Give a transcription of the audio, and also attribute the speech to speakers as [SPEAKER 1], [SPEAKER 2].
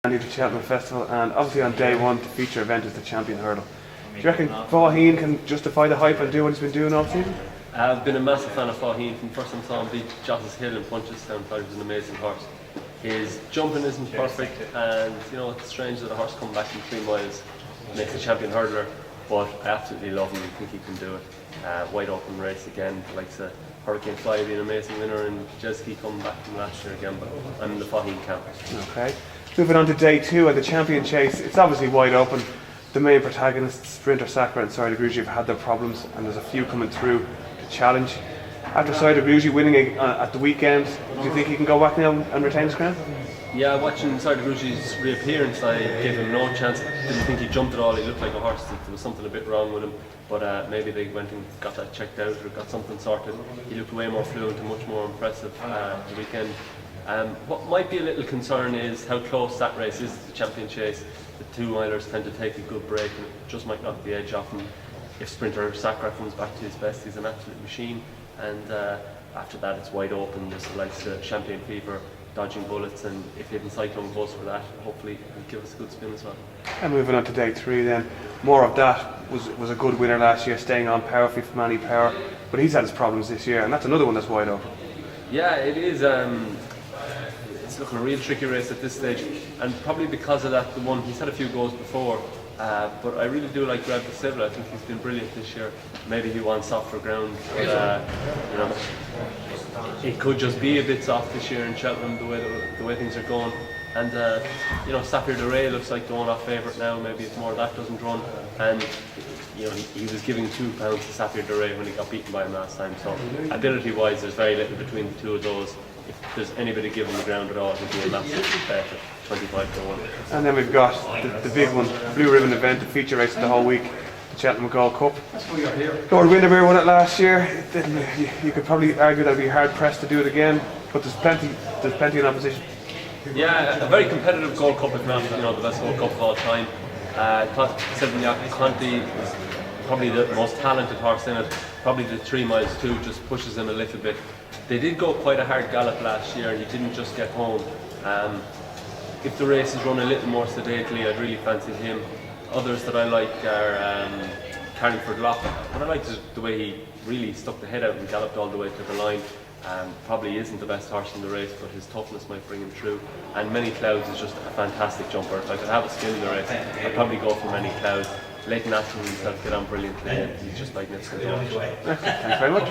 [SPEAKER 1] The Cheltenham Festival, and obviously on day one the feature event is the champion hurdle. Do you reckon Faheen can justify the hype and do what he's been doing all season?
[SPEAKER 2] I've been a massive fan of Faheen from the first time I saw him beat Jottas Hill in Punchestown. Thought he was an amazing horse. His jumping isn't perfect, and you know it's strange that a horse coming back from 3 miles makes a champion hurdler, but I absolutely love him and think he can do it. Wide open race again, the likes of Hurricane Fly being an amazing winner, and Jeski coming back from last year again, but I'm in the Faheen camp.
[SPEAKER 1] Okay. Moving on to day 2 and the champion chase, it's obviously wide open. The main protagonists, Sprinter, Sacra and Side Grugy, have had their problems, and there's a few coming through to challenge. After Side Grugy winning at the weekend, do you think he can go back now and retain his crown?
[SPEAKER 2] Yeah, watching Side Grugy's reappearance, I gave him no chance. Didn't think he jumped at all. He looked like a horse. There was something a bit wrong with him, but maybe they went and got that checked out or got something sorted. He looked way more fluent and much more impressive the weekend. What might be a little concern is how close that race is to the champion chase. The 2-milers tend to take a good break and it just might knock the edge off him. If Sprinter Sacra comes back to his best, he's an absolute machine, and after that it's wide open. There's the likes of Champagne Fever, Dodging Bullets, and if Hidden Cyclone goes for that, hopefully he'll give us a good spin as well.
[SPEAKER 1] And moving on to day 3 then, more of that was a good winner last year, staying on powerfully from Manny Power, but he's had his problems this year, and that's another one that's wide open.
[SPEAKER 2] Yeah, it is. It's looking a real tricky race at this stage, and probably because of that, he's had a few goals before, but I really do like Grab the Civil. I think he's been brilliant this year. Maybe he wants softer ground, but you know, it could just be a bit soft this year in Cheltenham the way things are going. And you know, Sapphire de Rey looks like the one-off favourite now. Maybe if more of that doesn't run, and you know he was giving £2 to Sapphire de Rey when he got beaten by him last time. So ability-wise, there's very little between the two of those. If there's anybody given the ground at all, it would be a massive bet at 25 to 1.
[SPEAKER 1] And then we've got the big one, Blue Ribbon event, the feature race of the whole week, the Cheltenham Gold Cup. Lord Windermere won it last year. You could probably argue that would be hard pressed to do it again, but there's plenty in opposition.
[SPEAKER 2] Yeah, a very competitive Gold Cup, if not the best Gold Cup of all time. I thought Cheltenham Conti was probably the most talented horse in it. Probably the 3 miles too just pushes him a little bit. They did go quite a hard gallop last year, and he didn't just get home. If the race is run a little more sedately, I'd really fancy him. Others that I like are Carlingford Lock, and I liked the way he really stuck the head out and galloped all the way to the line. Probably isn't the best horse in the race, but his toughness might bring him through. And Many Clouds is just a fantastic jumper. If I could have a spin in the race, I'd probably go for Many Clouds. Leighton Ashton himself get on brilliantly, and he's just magnificent.
[SPEAKER 1] Thanks very much.